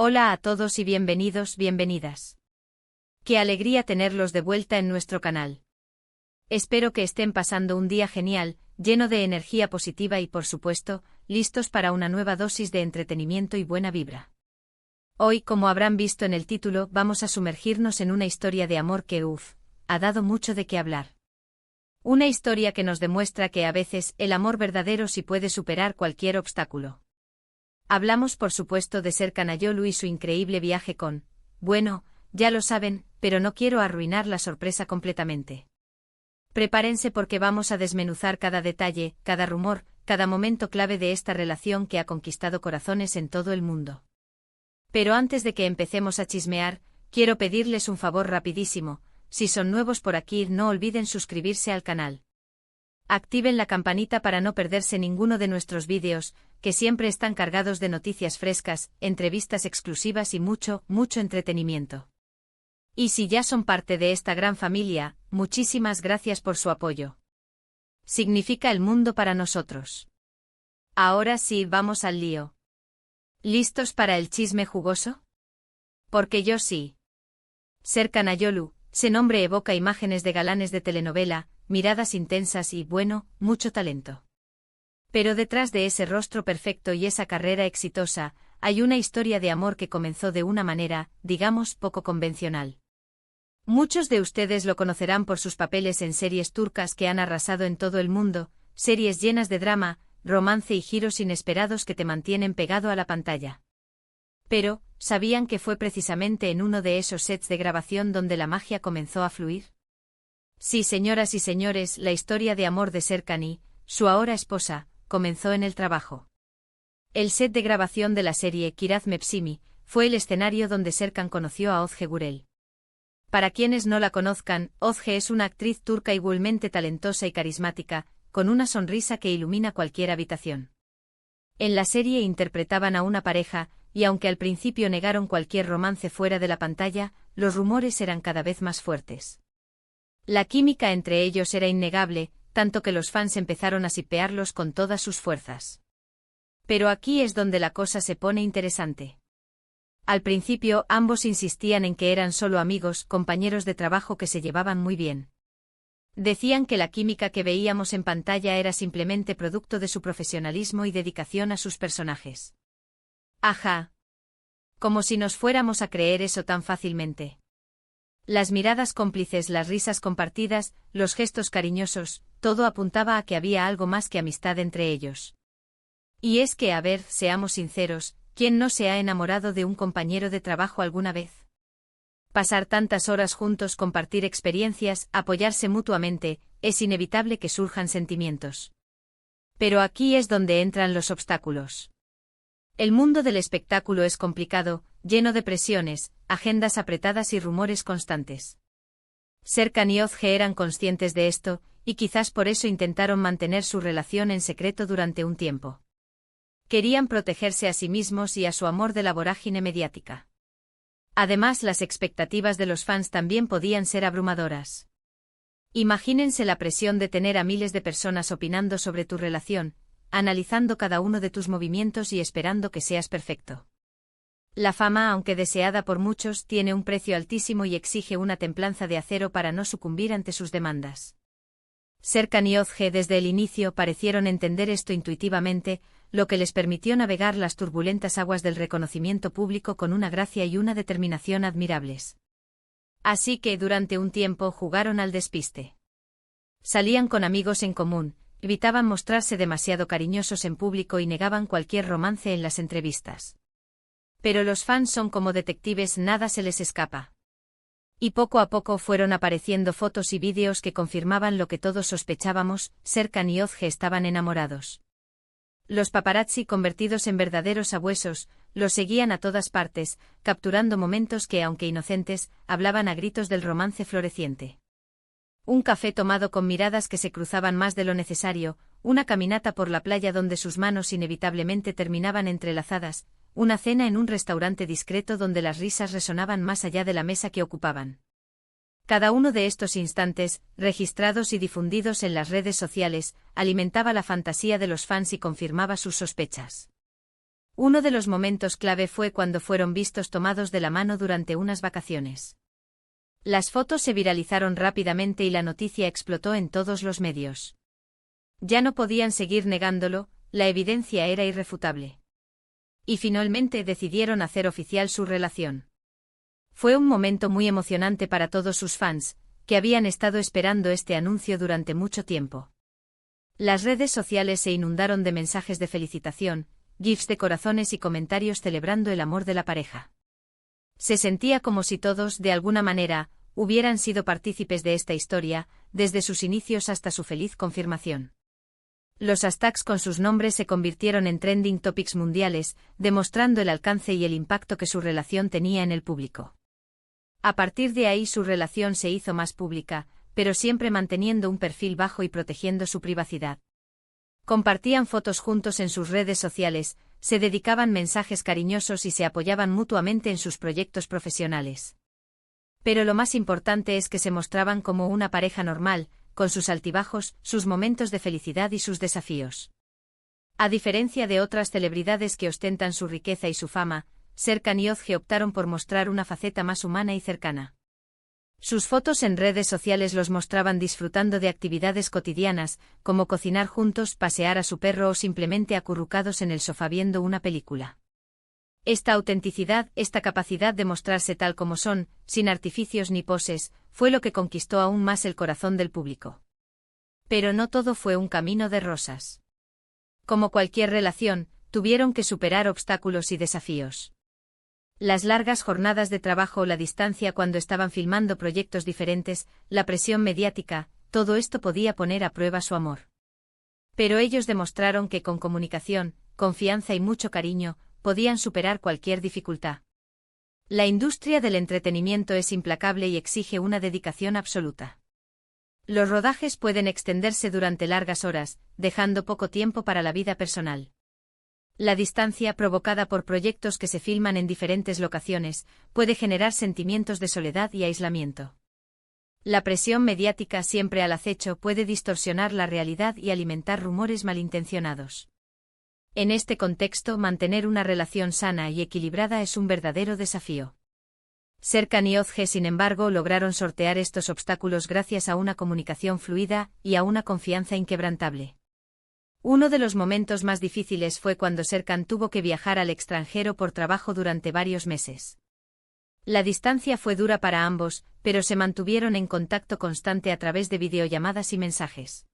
Hola a todos y bienvenidos, bienvenidas. Qué alegría tenerlos de vuelta en nuestro canal. Espero que estén pasando un día genial, lleno de energía positiva y por supuesto, listos para una nueva dosis de entretenimiento y buena vibra. Hoy, como habrán visto en el título, vamos a sumergirnos en una historia de amor que, ha dado mucho de qué hablar. Una historia que nos demuestra que a veces el amor verdadero sí puede superar cualquier obstáculo. Hablamos por supuesto de Serkan Ayolu y su increíble viaje con, bueno, ya lo saben, pero no quiero arruinar la sorpresa completamente. Prepárense porque vamos a desmenuzar cada detalle, cada rumor, cada momento clave de esta relación que ha conquistado corazones en todo el mundo. Pero antes de que empecemos a chismear, quiero pedirles un favor rapidísimo, si son nuevos por aquí no olviden suscribirse al canal. Activen la campanita para no perderse ninguno de nuestros vídeos, que siempre están cargados de noticias frescas, entrevistas exclusivas y mucho, mucho entretenimiento. Y si ya son parte de esta gran familia, muchísimas gracias por su apoyo. Significa el mundo para nosotros. Ahora sí, vamos al lío. ¿Listos para el chisme jugoso? Porque yo sí. Serkan Ayolu, ese nombre evoca imágenes de galanes de telenovela, miradas intensas y, bueno, mucho talento. Pero detrás de ese rostro perfecto y esa carrera exitosa, hay una historia de amor que comenzó de una manera, digamos, poco convencional. Muchos de ustedes lo conocerán por sus papeles en series turcas que han arrasado en todo el mundo, series llenas de drama, romance y giros inesperados que te mantienen pegado a la pantalla. Pero, ¿sabían que fue precisamente en uno de esos sets de grabación donde la magia comenzó a fluir? Sí, señoras y señores, la historia de amor de Serkan y su ahora esposa comenzó en el trabajo. El set de grabación de la serie Kiraz Mevsimi fue el escenario donde Serkan conoció a Özge Gürel. Para quienes no la conozcan, Özge es una actriz turca igualmente talentosa y carismática, con una sonrisa que ilumina cualquier habitación. En la serie interpretaban a una pareja, y aunque al principio negaron cualquier romance fuera de la pantalla, los rumores eran cada vez más fuertes. La química entre ellos era innegable, tanto que los fans empezaron a shippearlos con todas sus fuerzas. Pero aquí es donde la cosa se pone interesante. Al principio ambos insistían en que eran solo amigos, compañeros de trabajo que se llevaban muy bien. Decían que la química que veíamos en pantalla era simplemente producto de su profesionalismo y dedicación a sus personajes. Ajá. Como si nos fuéramos a creer eso tan fácilmente. Las miradas cómplices, las risas compartidas, los gestos cariñosos, todo apuntaba a que había algo más que amistad entre ellos. Y es que, a ver, seamos sinceros, ¿quién no se ha enamorado de un compañero de trabajo alguna vez? Pasar tantas horas juntos, compartir experiencias, apoyarse mutuamente, es inevitable que surjan sentimientos. Pero aquí es donde entran los obstáculos. El mundo del espectáculo es complicado, lleno de presiones, agendas apretadas y rumores constantes. Serkan y Özge eran conscientes de esto, y quizás por eso intentaron mantener su relación en secreto durante un tiempo. Querían protegerse a sí mismos y a su amor de la vorágine mediática. Además, las expectativas de los fans también podían ser abrumadoras. Imagínense la presión de tener a miles de personas opinando sobre tu relación, analizando cada uno de tus movimientos y esperando que seas perfecto. La fama, aunque deseada por muchos, tiene un precio altísimo y exige una templanza de acero para no sucumbir ante sus demandas. Serkan y Özge desde el inicio parecieron entender esto intuitivamente, lo que les permitió navegar las turbulentas aguas del reconocimiento público con una gracia y una determinación admirables. Así que durante un tiempo jugaron al despiste. Salían con amigos en común, evitaban mostrarse demasiado cariñosos en público y negaban cualquier romance en las entrevistas. Pero los fans son como detectives, nada se les escapa. Y poco a poco fueron apareciendo fotos y vídeos que confirmaban lo que todos sospechábamos, Serkan y Özge estaban enamorados. Los paparazzi, convertidos en verdaderos sabuesos, los seguían a todas partes, capturando momentos que, aunque inocentes, hablaban a gritos del romance floreciente. Un café tomado con miradas que se cruzaban más de lo necesario, una caminata por la playa donde sus manos inevitablemente terminaban entrelazadas, una cena en un restaurante discreto donde las risas resonaban más allá de la mesa que ocupaban. Cada uno de estos instantes, registrados y difundidos en las redes sociales, alimentaba la fantasía de los fans y confirmaba sus sospechas. Uno de los momentos clave fue cuando fueron vistos tomados de la mano durante unas vacaciones. Las fotos se viralizaron rápidamente y la noticia explotó en todos los medios. Ya no podían seguir negándolo, la evidencia era irrefutable. Y finalmente decidieron hacer oficial su relación. Fue un momento muy emocionante para todos sus fans, que habían estado esperando este anuncio durante mucho tiempo. Las redes sociales se inundaron de mensajes de felicitación, gifs de corazones y comentarios celebrando el amor de la pareja. Se sentía como si todos, de alguna manera, hubieran sido partícipes de esta historia, desde sus inicios hasta su feliz confirmación. Los hashtags con sus nombres se convirtieron en trending topics mundiales, demostrando el alcance y el impacto que su relación tenía en el público. A partir de ahí su relación se hizo más pública, pero siempre manteniendo un perfil bajo y protegiendo su privacidad. Compartían fotos juntos en sus redes sociales, se dedicaban mensajes cariñosos y se apoyaban mutuamente en sus proyectos profesionales. Pero lo más importante es que se mostraban como una pareja normal, con sus altibajos, sus momentos de felicidad y sus desafíos. A diferencia de otras celebridades que ostentan su riqueza y su fama, Serkan y Özge optaron por mostrar una faceta más humana y cercana. Sus fotos en redes sociales los mostraban disfrutando de actividades cotidianas, como cocinar juntos, pasear a su perro o simplemente acurrucados en el sofá viendo una película. Esta autenticidad, esta capacidad de mostrarse tal como son, sin artificios ni poses, fue lo que conquistó aún más el corazón del público. Pero no todo fue un camino de rosas. Como cualquier relación, tuvieron que superar obstáculos y desafíos. Las largas jornadas de trabajo o la distancia cuando estaban filmando proyectos diferentes, la presión mediática, todo esto podía poner a prueba su amor. Pero ellos demostraron que con comunicación, confianza y mucho cariño, podían superar cualquier dificultad. La industria del entretenimiento es implacable y exige una dedicación absoluta. Los rodajes pueden extenderse durante largas horas, dejando poco tiempo para la vida personal. La distancia provocada por proyectos que se filman en diferentes locaciones puede generar sentimientos de soledad y aislamiento. La presión mediática siempre al acecho puede distorsionar la realidad y alimentar rumores malintencionados. En este contexto, mantener una relación sana y equilibrada es un verdadero desafío. Serkan y Özge, sin embargo, lograron sortear estos obstáculos gracias a una comunicación fluida y a una confianza inquebrantable. Uno de los momentos más difíciles fue cuando Serkan tuvo que viajar al extranjero por trabajo durante varios meses. La distancia fue dura para ambos, pero se mantuvieron en contacto constante a través de videollamadas y mensajes.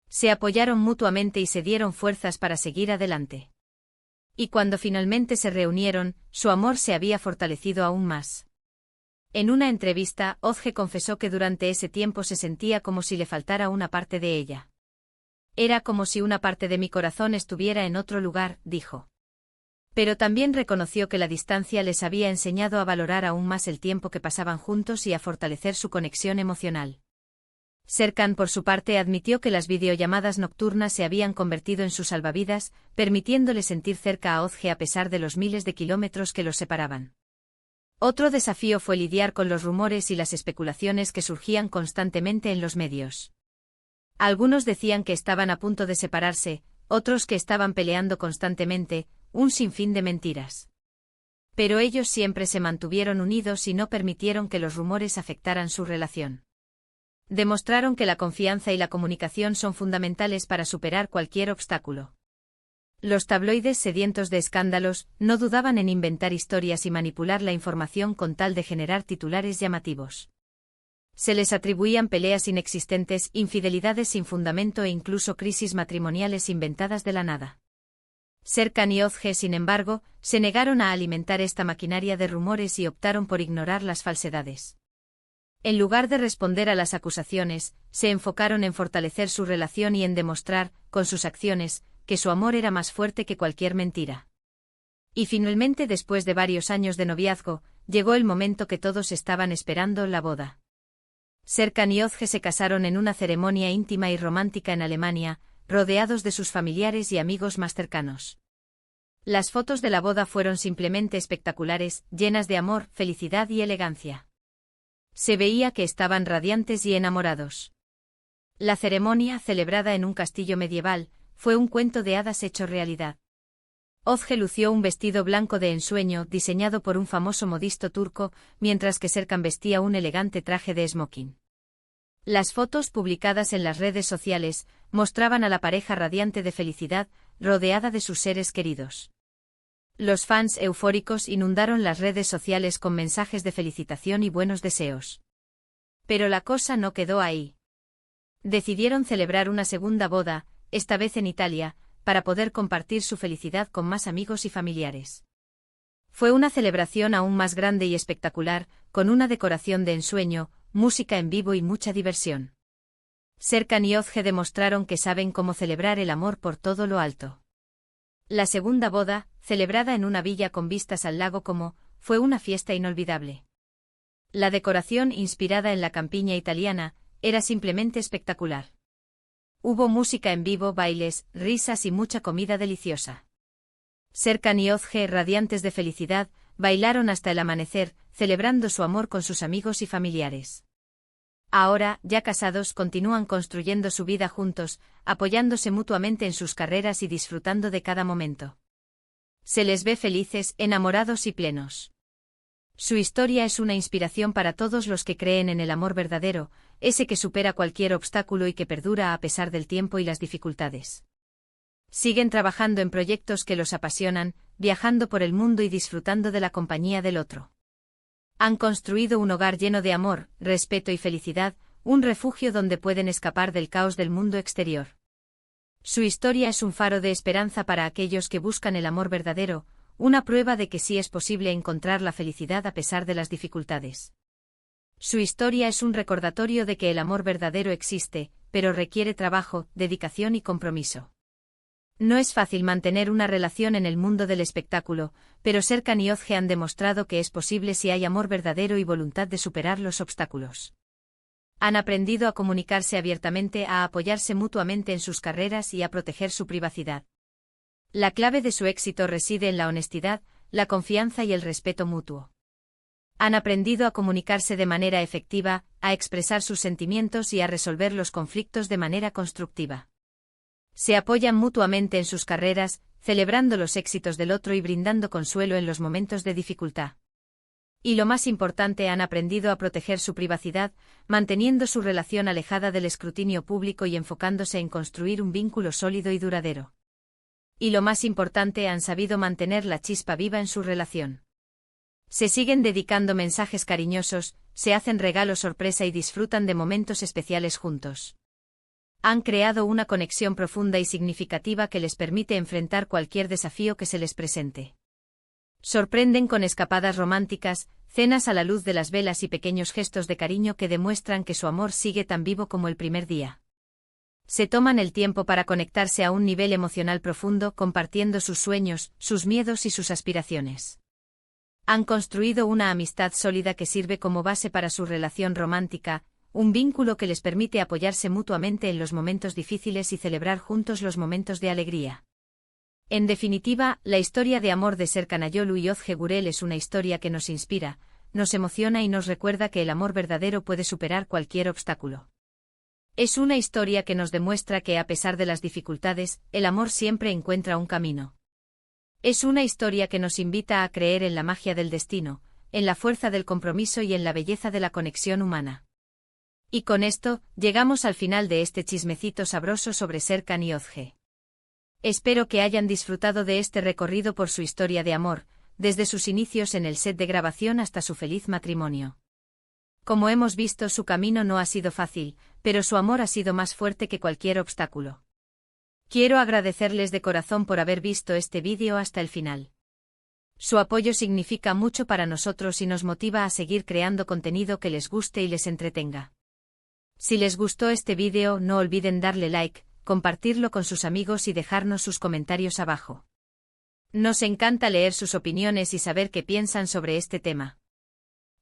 Se apoyaron mutuamente y se dieron fuerzas para seguir adelante. Y cuando finalmente se reunieron, su amor se había fortalecido aún más. En una entrevista, Özge confesó que durante ese tiempo se sentía como si le faltara una parte de ella. Era como si una parte de mi corazón estuviera en otro lugar, dijo. Pero también reconoció que la distancia les había enseñado a valorar aún más el tiempo que pasaban juntos y a fortalecer su conexión emocional. Serkan, por su parte, admitió que las videollamadas nocturnas se habían convertido en su salvavidas, permitiéndole sentir cerca a Özge a pesar de los miles de kilómetros que los separaban. Otro desafío fue lidiar con los rumores y las especulaciones que surgían constantemente en los medios. Algunos decían que estaban a punto de separarse, otros que estaban peleando constantemente, un sinfín de mentiras. Pero ellos siempre se mantuvieron unidos y no permitieron que los rumores afectaran su relación. Demostraron que la confianza y la comunicación son fundamentales para superar cualquier obstáculo. Los tabloides sedientos de escándalos no dudaban en inventar historias y manipular la información con tal de generar titulares llamativos. Se les atribuían peleas inexistentes, infidelidades sin fundamento e incluso crisis matrimoniales inventadas de la nada. Serkan y Özge, sin embargo, se negaron a alimentar esta maquinaria de rumores y optaron por ignorar las falsedades. En lugar de responder a las acusaciones, se enfocaron en fortalecer su relación y en demostrar, con sus acciones, que su amor era más fuerte que cualquier mentira. Y finalmente, después de varios años de noviazgo, llegó el momento que todos estaban esperando, la boda. Serkan y Özge se casaron en una ceremonia íntima y romántica en Alemania, rodeados de sus familiares y amigos más cercanos. Las fotos de la boda fueron simplemente espectaculares, llenas de amor, felicidad y elegancia. Se veía que estaban radiantes y enamorados. La ceremonia, celebrada en un castillo medieval, fue un cuento de hadas hecho realidad. Özge lució un vestido blanco de ensueño diseñado por un famoso modisto turco, mientras que Serkan vestía un elegante traje de smoking. Las fotos publicadas en las redes sociales mostraban a la pareja radiante de felicidad, rodeada de sus seres queridos. Los fans eufóricos inundaron las redes sociales con mensajes de felicitación y buenos deseos. Pero la cosa no quedó ahí. Decidieron celebrar una segunda boda, esta vez en Italia, para poder compartir su felicidad con más amigos y familiares. Fue una celebración aún más grande y espectacular, con una decoración de ensueño, música en vivo y mucha diversión. Serkan y Özge demostraron que saben cómo celebrar el amor por todo lo alto. La segunda boda, celebrada en una villa con vistas al lago Como, fue una fiesta inolvidable. La decoración, inspirada en la campiña italiana, era simplemente espectacular. Hubo música en vivo, bailes, risas y mucha comida deliciosa. Serkan y Özge, radiantes de felicidad, bailaron hasta el amanecer, celebrando su amor con sus amigos y familiares. Ahora, ya casados, continúan construyendo su vida juntos, apoyándose mutuamente en sus carreras y disfrutando de cada momento. Se les ve felices, enamorados y plenos. Su historia es una inspiración para todos los que creen en el amor verdadero, ese que supera cualquier obstáculo y que perdura a pesar del tiempo y las dificultades. Siguen trabajando en proyectos que los apasionan, viajando por el mundo y disfrutando de la compañía del otro. Han construido un hogar lleno de amor, respeto y felicidad, un refugio donde pueden escapar del caos del mundo exterior. Su historia es un faro de esperanza para aquellos que buscan el amor verdadero, una prueba de que sí es posible encontrar la felicidad a pesar de las dificultades. Su historia es un recordatorio de que el amor verdadero existe, pero requiere trabajo, dedicación y compromiso. No es fácil mantener una relación en el mundo del espectáculo, pero Serkan y Özge han demostrado que es posible si hay amor verdadero y voluntad de superar los obstáculos. Han aprendido a comunicarse abiertamente, a apoyarse mutuamente en sus carreras y a proteger su privacidad. La clave de su éxito reside en la honestidad, la confianza y el respeto mutuo. Han aprendido a comunicarse de manera efectiva, a expresar sus sentimientos y a resolver los conflictos de manera constructiva. Se apoyan mutuamente en sus carreras, celebrando los éxitos del otro y brindando consuelo en los momentos de dificultad. Y lo más importante, han aprendido a proteger su privacidad, manteniendo su relación alejada del escrutinio público y enfocándose en construir un vínculo sólido y duradero. Y lo más importante, han sabido mantener la chispa viva en su relación. Se siguen dedicando mensajes cariñosos, se hacen regalos sorpresa y disfrutan de momentos especiales juntos. Han creado una conexión profunda y significativa que les permite enfrentar cualquier desafío que se les presente. Sorprenden con escapadas románticas, cenas a la luz de las velas y pequeños gestos de cariño que demuestran que su amor sigue tan vivo como el primer día. Se toman el tiempo para conectarse a un nivel emocional profundo, compartiendo sus sueños, sus miedos y sus aspiraciones. Han construido una amistad sólida que sirve como base para su relación romántica, un vínculo que les permite apoyarse mutuamente en los momentos difíciles y celebrar juntos los momentos de alegría. En definitiva, la historia de amor de Serkan Ayolu y Özge Gürel es una historia que nos inspira, nos emociona y nos recuerda que el amor verdadero puede superar cualquier obstáculo. Es una historia que nos demuestra que a pesar de las dificultades, el amor siempre encuentra un camino. Es una historia que nos invita a creer en la magia del destino, en la fuerza del compromiso y en la belleza de la conexión humana. Y con esto, llegamos al final de este chismecito sabroso sobre Serkan y Özge. Espero que hayan disfrutado de este recorrido por su historia de amor, desde sus inicios en el set de grabación hasta su feliz matrimonio. Como hemos visto, su camino no ha sido fácil, pero su amor ha sido más fuerte que cualquier obstáculo. Quiero agradecerles de corazón por haber visto este vídeo hasta el final. Su apoyo significa mucho para nosotros y nos motiva a seguir creando contenido que les guste y les entretenga. Si les gustó este vídeo, no olviden darle like, compartirlo con sus amigos y dejarnos sus comentarios abajo. Nos encanta leer sus opiniones y saber qué piensan sobre este tema.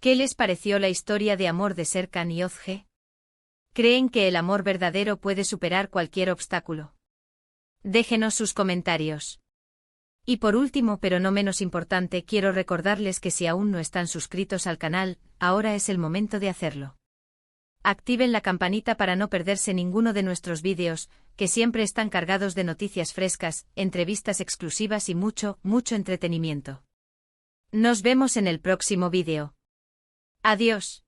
¿Qué les pareció la historia de amor de Serkan y Özge? ¿Creen que el amor verdadero puede superar cualquier obstáculo? Déjenos sus comentarios. Y por último, pero no menos importante, quiero recordarles que si aún no están suscritos al canal, ahora es el momento de hacerlo. Activen la campanita para no perderse ninguno de nuestros vídeos, que siempre están cargados de noticias frescas, entrevistas exclusivas y mucho, mucho entretenimiento. Nos vemos en el próximo vídeo. Adiós.